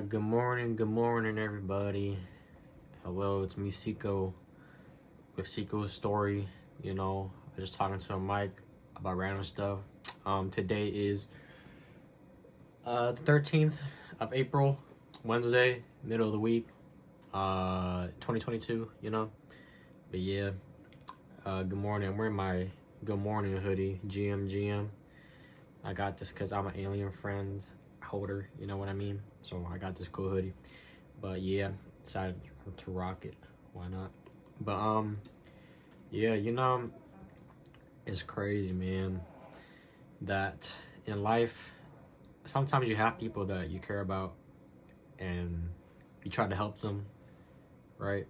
Good morning, everybody. Hello, it's me, Xico, with Xico's story. I'm just talking to a mic about random stuff. Today is the 13th of April, Wednesday, middle of the week, 2022. But yeah, good morning. I'm wearing my good morning hoodie, GM. I got this because I'm an alien friend holder, you know what I mean? So I got this cool hoodie. But yeah, decided to rock it. Why not? But yeah, it's crazy, man, that in life sometimes you have people that you care about and you try to help them, right?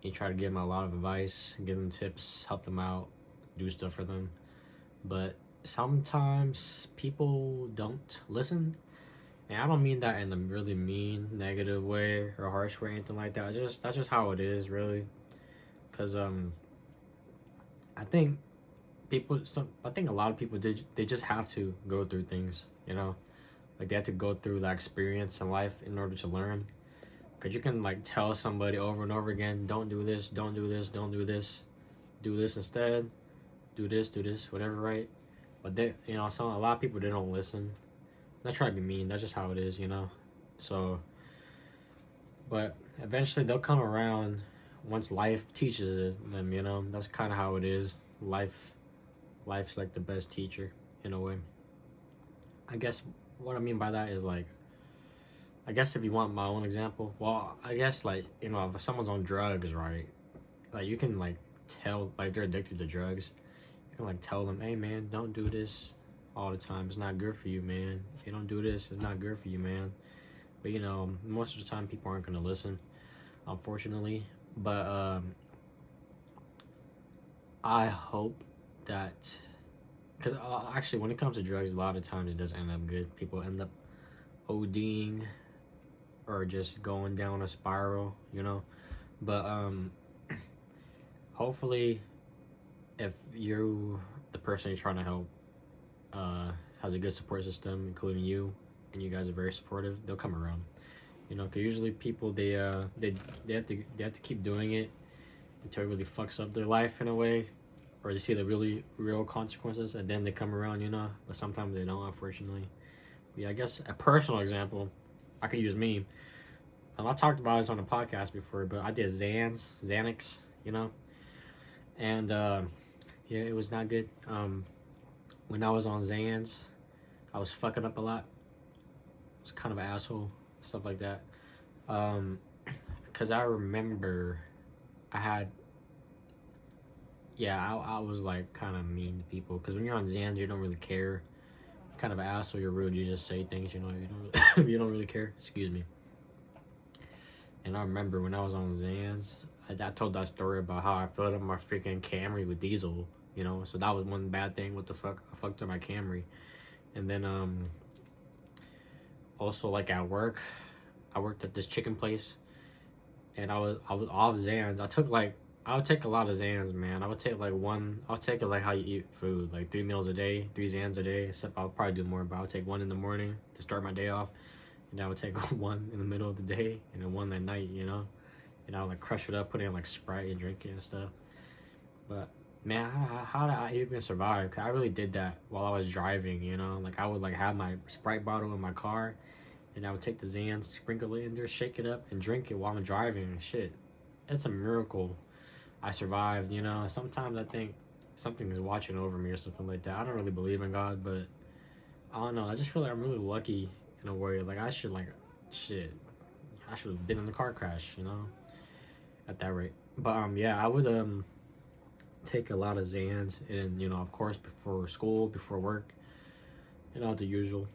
You try to give them a lot of advice, give them tips, help them out, do stuff for them. But sometimes people don't listen. And I don't mean that in a really mean, negative way or harsh way or anything like that. That's just how it is, really. Cause I think I think a lot of people they just have to go through things, like they have to go through that experience in life in order to learn. Cause you can like tell somebody over and over again, don't do this, don't do this, don't do this, do this instead, do this, whatever, right? But a lot of people they don't listen. Not trying to be mean, that's just how it is, So, but eventually they'll come around once life teaches them, That's kind of how it is. Life's like the best teacher in a way. I guess what I mean by that is like, I guess if you want my own example, well, I guess like, if someone's on drugs, right? Like you can like tell, like they're addicted to drugs. You can like tell them, hey man, don't do this all the time. It's not good for you, man. If you don't do this, it's not good for you, man. But most of the time people aren't gonna listen, unfortunately. But I hope that, because actually when it comes to drugs, a lot of times it doesn't end up good. People end up ODing or just going down a spiral, But hopefully if you're the person you're trying to help has a good support system, including you, and you guys are very supportive, they'll come around. Because usually people they have to keep doing it until it really fucks up their life in a way, or they see the really real consequences, and then they come around, But sometimes they don't, unfortunately. But yeah, I guess a personal example, I could use me. I talked about this on the podcast before, but I did Xanax, and yeah, it was not good. When I was on Xans, I was fucking up a lot. I was kind of an asshole, stuff like that. Because I remember I was like kind of mean to people. Because when you're on Xans, you don't really care. You're kind of an asshole, you're rude, you just say things, you don't really care. Excuse me. And I remember when I was on Xans, I told that story about how I filled up my freaking Camry with diesel. So that was one bad thing. What the fuck? I fucked up my Camry. And then also like at work, I worked at this chicken place, and I was off Xans. I would take a lot of Xans, man. I'll take it like how you eat food, like 3 meals a day, 3 Xans a day. Except I'll probably do more, but I'll take one in the morning to start my day off, and I would take one in the middle of the day and then one at night, and I would like crush it up, put it in like Sprite and drink it and stuff. But man, how did I even survive? Cause I really did that while I was driving, Like I would like have my Sprite bottle in my car, and I would take the Xans, sprinkle it in there, shake it up, and drink it while I'm driving and shit. It's a miracle I survived, Sometimes I think something is watching over me or something like that. I don't really believe in God, but I don't know. I just feel like I'm really lucky in a way. Like I should have been in the car crash, at that rate. But yeah, I would take a lot of Xans, and of course before school, before work, the usual.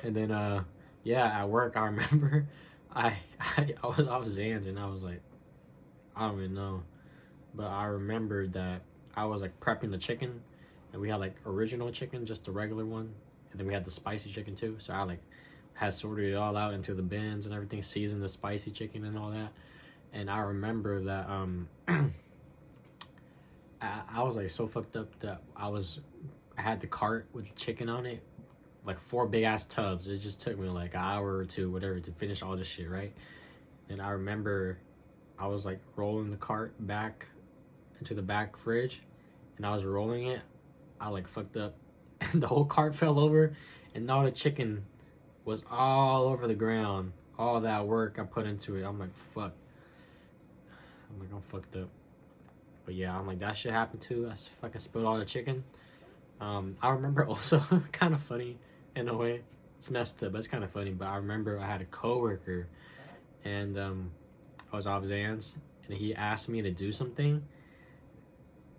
And then yeah, at work I remember I was off Xans, and I was like, I don't even know, but I remembered that I was like prepping the chicken, and we had like original chicken, just the regular one, and then we had the spicy chicken too. So I like had sorted it all out into the bins and everything, seasoned the spicy chicken and all that. And I remember that I was like so fucked up that I had the cart with the chicken on it, like 4 big ass tubs. It just took me like an hour or two, whatever, to finish all this shit, right? And I remember I was like rolling the cart back into the back fridge, and I was rolling it. I like fucked up, and the whole cart fell over, and all the chicken was all over the ground. All that work I put into it, I'm like, fuck. I'm fucked up. But yeah, I'm like, that shit happened too. I fucking spilled all the chicken. I remember also, kind of funny in a way. It's messed up, but it's kind of funny. But I remember I had a coworker, and I was off Zans, and he asked me to do something.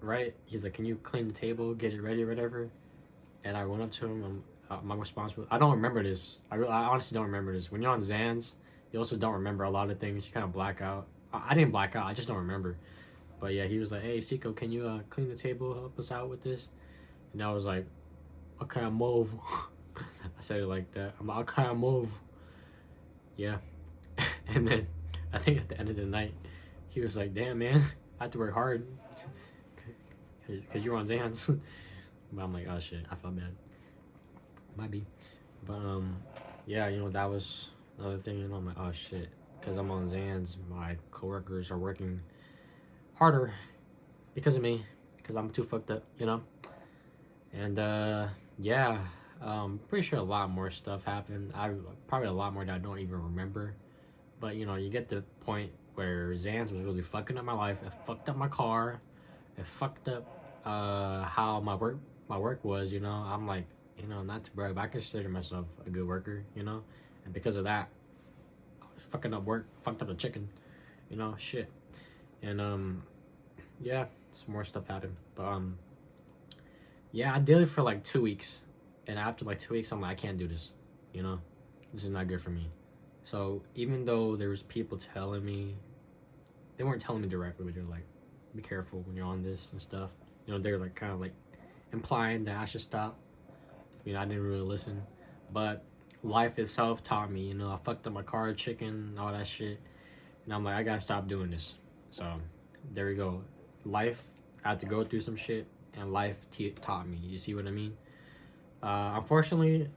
Right? He's like, "Can you clean the table, get it ready, or whatever?" And I went up to him. My response was, "I don't remember this. I honestly don't remember this. When you're on Zans, you also don't remember a lot of things. You kind of black out. I didn't black out. I just don't remember." But yeah, he was like, "Hey, Xico, can you clean the table, help us out with this?" And I was like, "Okay, I'll move." I said it like that. I'm like, "Okay, I'll move." Yeah. And then I think at the end of the night, he was like, "Damn, man, I have to work hard because you're on Zans." But I'm like, "Oh shit, I felt bad." Might be. But yeah, you know, that was another thing. You know, I'm like, "Oh shit," because I'm on Zans. My coworkers are working harder because of me, because I'm too fucked up, you know. And yeah, pretty sure a lot more stuff happened. Probably a lot more that I don't even remember. But you know, you get the point where Zans was really fucking up my life. It fucked up my car. It fucked up how my work was. You know, I'm like, you know, not to brag, but I consider myself a good worker. You know, and because of that, I was fucking up work, fucked up the chicken. You know, shit. And yeah, some more stuff happened. But yeah, I did it for like 2 weeks, and after like 2 weeks, I'm like, I can't do this. You know, this is not good for me. So even though there was people telling me, they weren't telling me directly, but they're like, be careful when you're on this and stuff. You know, they're like kind of like implying that I should stop. You know, I didn't really listen, but life itself taught me. You know, I fucked up my car, chicken, all that shit, and I'm like, I gotta stop doing this. So there we go. Life, I had to go through some shit, and life taught me. You see what I mean? Unfortunately,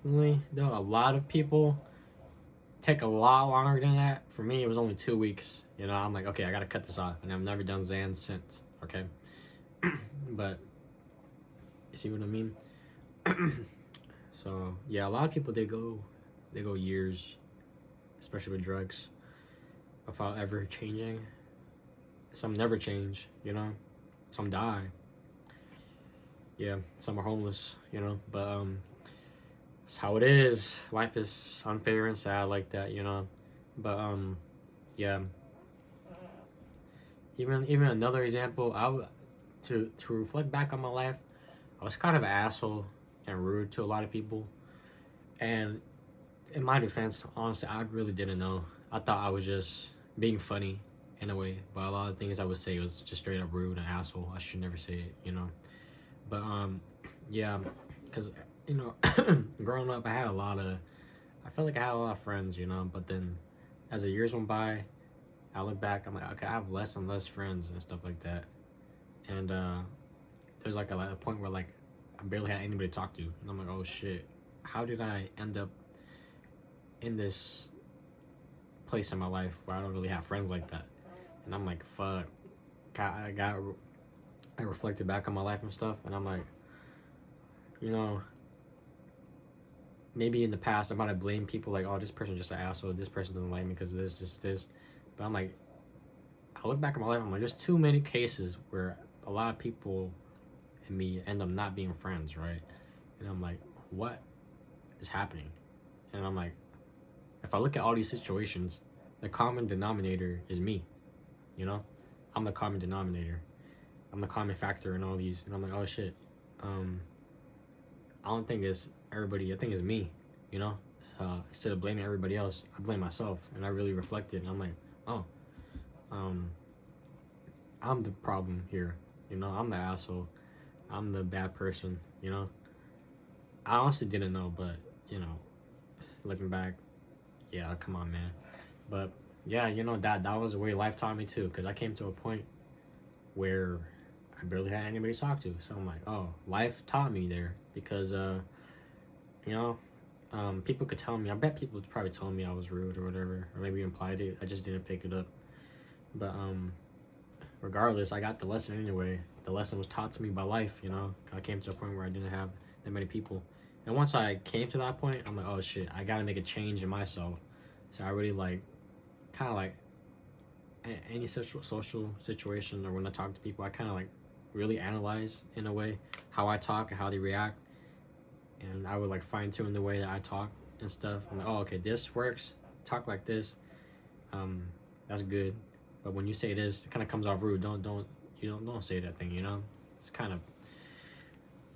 though, a lot of people take a lot longer than that. For me, it was only 2 weeks. You know, I'm like, okay, I gotta cut this off, and I've never done Xans since. Okay, but you see what I mean? So yeah, a lot of people they go years, especially with drugs, without ever changing. Some never change, you know. Some die. Yeah, some are homeless, you know. But it's how it is. Life is unfair and sad like that, you know. But yeah. Even another example, to reflect back on my life, I was kind of an asshole and rude to a lot of people. And in my defense, honestly, I really didn't know. I thought I was just being funny in a way, but a lot of things I would say was just straight up rude and asshole. I should never say it, you know. But yeah, because you know, growing up, I felt like I had a lot of friends, you know. But then, as the years went by, I look back, I'm like, okay, I have less and less friends and stuff like that. And there's like a point where like I barely had anybody to talk to, and I'm like, oh shit, how did I end up in this place in my life where I don't really have friends like that? And I'm like, fuck. I reflected back on my life and stuff, and I'm like, you know, maybe in the past I might have blamed people like, oh, this person's just an asshole, this person doesn't like me because of this. But I'm like, I look back at my life, I'm like, there's too many cases where a lot of people and me end up not being friends, right? And I'm like, what is happening? And I'm like, if I look at all these situations, the common denominator is me, you know? I'm the common denominator. I'm the common factor in all these. And I'm like, oh shit. I don't think it's everybody. I think it's me, you know? Instead of blaming everybody else, I blame myself. And I really reflected. And I'm like, oh, I'm the problem here. You know, I'm the asshole. I'm the bad person, you know? I honestly didn't know, but, you know, looking back, yeah, come on, man. But yeah, you know, that was the way life taught me too, because I came to a point where I barely had anybody to talk to. So I'm like, oh, life taught me there, because you know, people could tell me. I bet people probably told me I was rude or whatever, or maybe implied it. I just didn't pick it up. But regardless, I got the lesson anyway. The lesson was taught to me by life. You know, I came to a point where I didn't have that many people, and once I came to that point, I'm like, oh shit, I gotta make a change in myself. So I really like, kind of like, any social situation or when I talk to people, I kind of like really analyze in a way how I talk and how they react, and I would like fine tune the way that I talk and stuff. I'm like, oh okay, this works. Talk like this. That's good. But when you say this, it kind of comes off rude. Don't say that thing. You know, it's kind of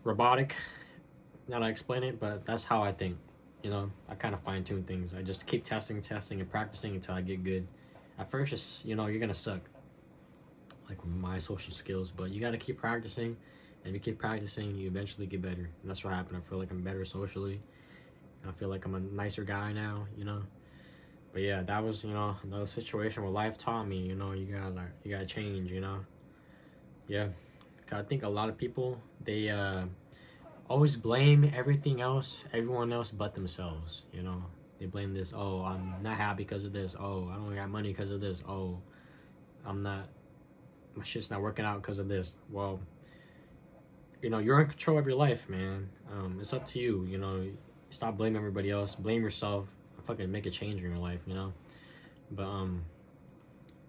robotic. Now that I explain it, but that's how I think. You know, I kind of fine tune things. I just keep testing, and practicing until I get good. At first, just, you know, you're gonna suck, like with my social skills, but you gotta keep practicing. And if you keep practicing, you eventually get better. And that's what happened. I feel like I'm better socially. And I feel like I'm a nicer guy now, you know. But yeah, that was, you know, another situation where life taught me, you know, you gotta change, you know. Yeah. I think a lot of people, they always blame everyone else but themselves, you know. They blame this, oh, I'm not happy because of this. Oh, I don't got money because of this. Oh, my shit's not working out because of this. Well, you know, you're in control of your life, man. It's up to you, you know. Stop blaming everybody else. Blame yourself. Fucking make a change in your life, you know. But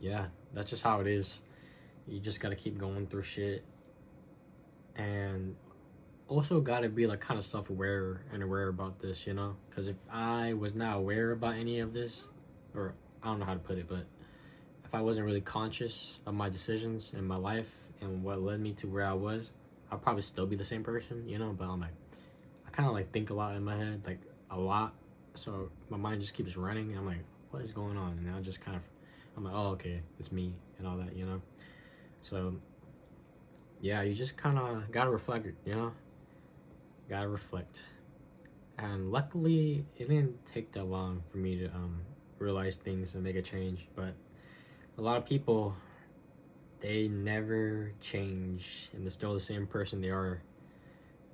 yeah, that's just how it is. You just gotta keep going through shit, and also gotta be like kind of self-aware and aware about this, you know. Because if I was not aware about any of this, or I don't know how to put it, but if I wasn't really conscious of my decisions in my life and what led me to where I was, I'd probably still be the same person, you know. But I'm like, I kind of like think a lot in my head, like a lot. So my mind just keeps running. I'm like, what is going on? And I just kind of, I'm like, oh, okay, it's me and all that, you know. So yeah, you just kind of gotta reflect, you know. Gotta reflect. And luckily, it didn't take that long for me to realize things and make a change. But a lot of people, they never change, and they're still the same person they are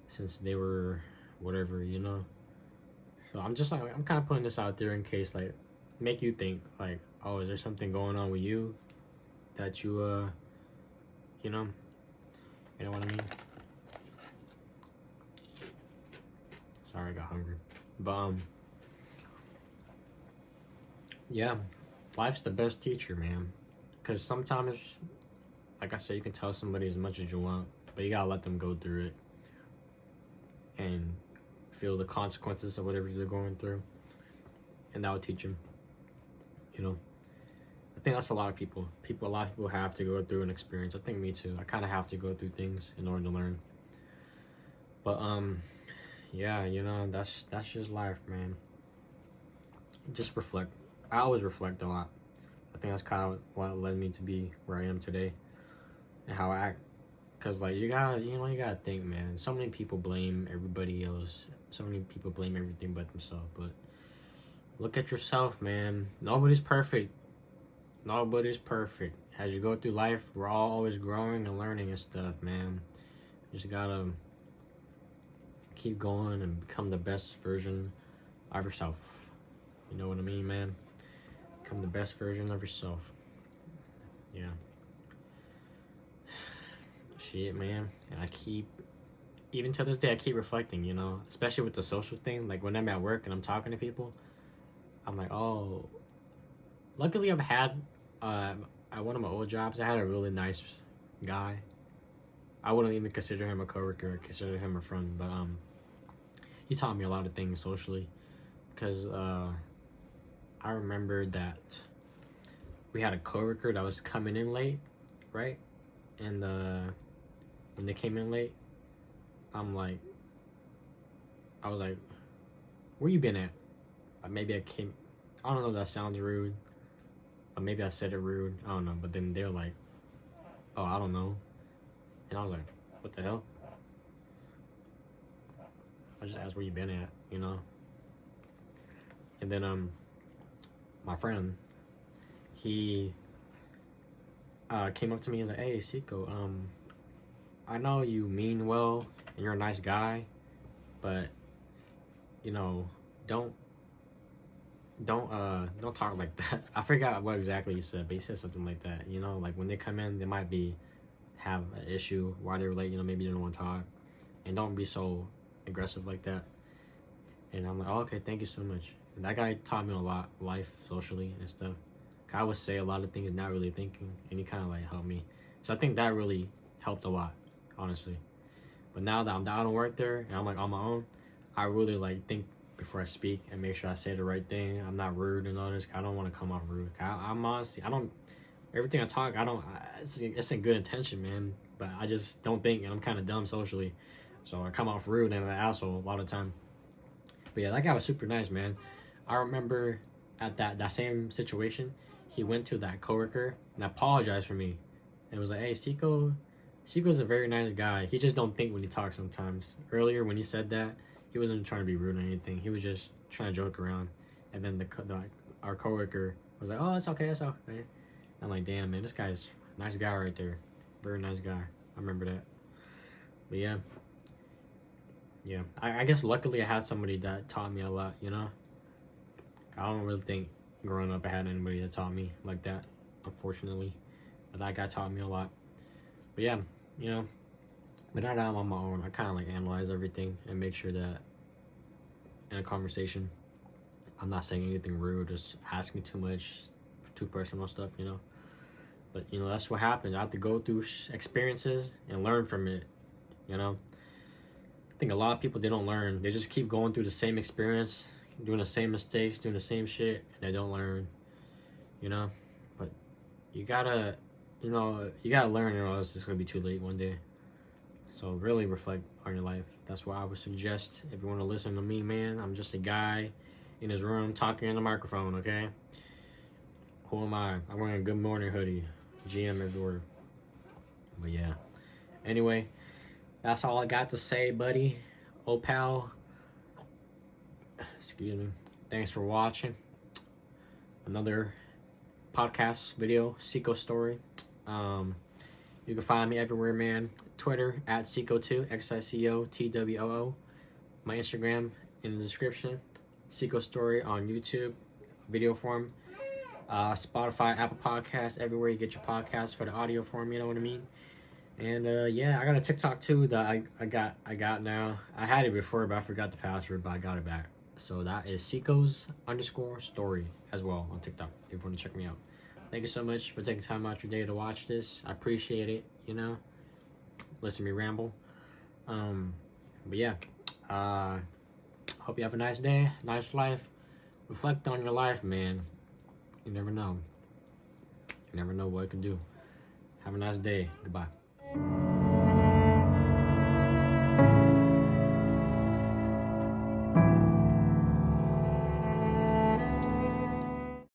since they were whatever, you know. So I'm just like, I'm kind of putting this out there in case, like, make you think, like, oh, is there something going on with you that you you know what I mean. Sorry, I got hungry. But yeah, life's the best teacher, man. Because sometimes, like I said, you can tell somebody as much as you want, but you gotta let them go through it and feel the consequences of whatever they're going through, and that will teach them, you know. I think that's a lot of people. A lot of people have to go through an experience. I think me too. I kind of have to go through things in order to learn. But yeah, you know, that's just life, man. Just reflect. I always reflect a lot. I think that's kind of what led me to be where I am today and how I act. Cause like you gotta think, man. So many people blame everybody else. So many people blame everything but themselves. But look at yourself, man. Nobody's perfect. Nobody's perfect. As you go through life, we're all always growing and learning and stuff, man. You just gotta keep going and become the best version of yourself. You know what I mean, man? Become the best version of yourself. Yeah. Shit, man. And I keep, even to this day, I keep reflecting, you know, especially with the social thing. Like when I'm at work and I'm talking to people, I'm like, oh, luckily I've had, at one of my old jobs, I had a really nice guy. I wouldn't even consider him a coworker. I consider him a friend, but he taught me a lot of things socially, because I remember that we had a coworker that was coming in late, right? And when they came in late, I was like, where you been at? Maybe I don't know if that sounds rude, or maybe I said it rude, I don't know. But then they're like, oh, I don't know. And I was like, what the hell? I just asked where you been at, you know? And then my friend, he came up to me and was like, hey, Xico, I know you mean well and you're a nice guy, but, you know, don't don't talk like that. I forgot what exactly he said, but he said something like that. You know, like when they come in, they might have an issue why they're late. You know, maybe they don't want to talk, and don't be so aggressive like that. And I'm like, oh, okay, thank you so much. And that guy taught me a lot, life, socially, and stuff. I would say a lot of things not really thinking, and he kind of like helped me. So I think that really helped a lot, honestly. But now that I don't work there and I'm like on my own, I really like think before I speak and make sure I say the right thing. I'm not rude and all this. I don't want to come off rude. I'm honestly, I don't. Everything I talk, I don't. It's in good intention, man. But I just don't think, and I'm kind of dumb socially, so I come off rude and an asshole a lot of the time. But yeah, that guy was super nice, man. I remember at that same situation, he went to that coworker and apologized for me, and was like, "Hey, Xico's a very nice guy. He just don't think when he talks sometimes." Earlier when he said that, he wasn't trying to be rude or anything. He was just trying to joke around. And then our coworker was like, "Oh, it's okay, it's okay." I'm like, "Damn, man, this guy's a nice guy right there. Very nice guy." I remember that. But yeah. I guess luckily I had somebody that taught me a lot, you know? I don't really think growing up I had anybody that taught me like that, unfortunately. But that guy taught me a lot. But yeah, you know, but now that I'm on my own, I kind of like analyze everything and make sure that in a conversation, I'm not saying anything rude, just asking too much, too personal stuff, you know? But, you know, that's what happens. I have to go through experiences and learn from it, you know? I think a lot of people, they don't learn. They just keep going through the same experience, doing the same mistakes, doing the same shit, and they don't learn, you know? But you gotta learn, or else it's gonna be too late one day. So really reflect on your life. That's what I would suggest. If you want to listen to me, man, I'm just a guy in his room talking in the microphone, okay? Who am I? I'm wearing a good morning hoodie. GM everywhere. But yeah. Anyway, that's all I got to say, buddy. Oh, pal. Excuse me. Thanks for watching. Another podcast video, Xico story. You can find me everywhere, man. Twitter at Xico2, XICOTWOO. My Instagram in the description. Xico story on YouTube, video form. Spotify, Apple Podcasts, everywhere you get your podcasts for the audio form, you know what I mean? And yeah, I got a TikTok too that I got now. I had it before, but I forgot the password, but I got it back. So that is Xico's_story as well on TikTok if you want to check me out. Thank you so much for taking time out your day to watch this. I appreciate it, you know. Listen to me ramble. But yeah, hope you have a nice day, nice life. Reflect on your life, man. You never know. You never know what it can do. Have a nice day. Goodbye.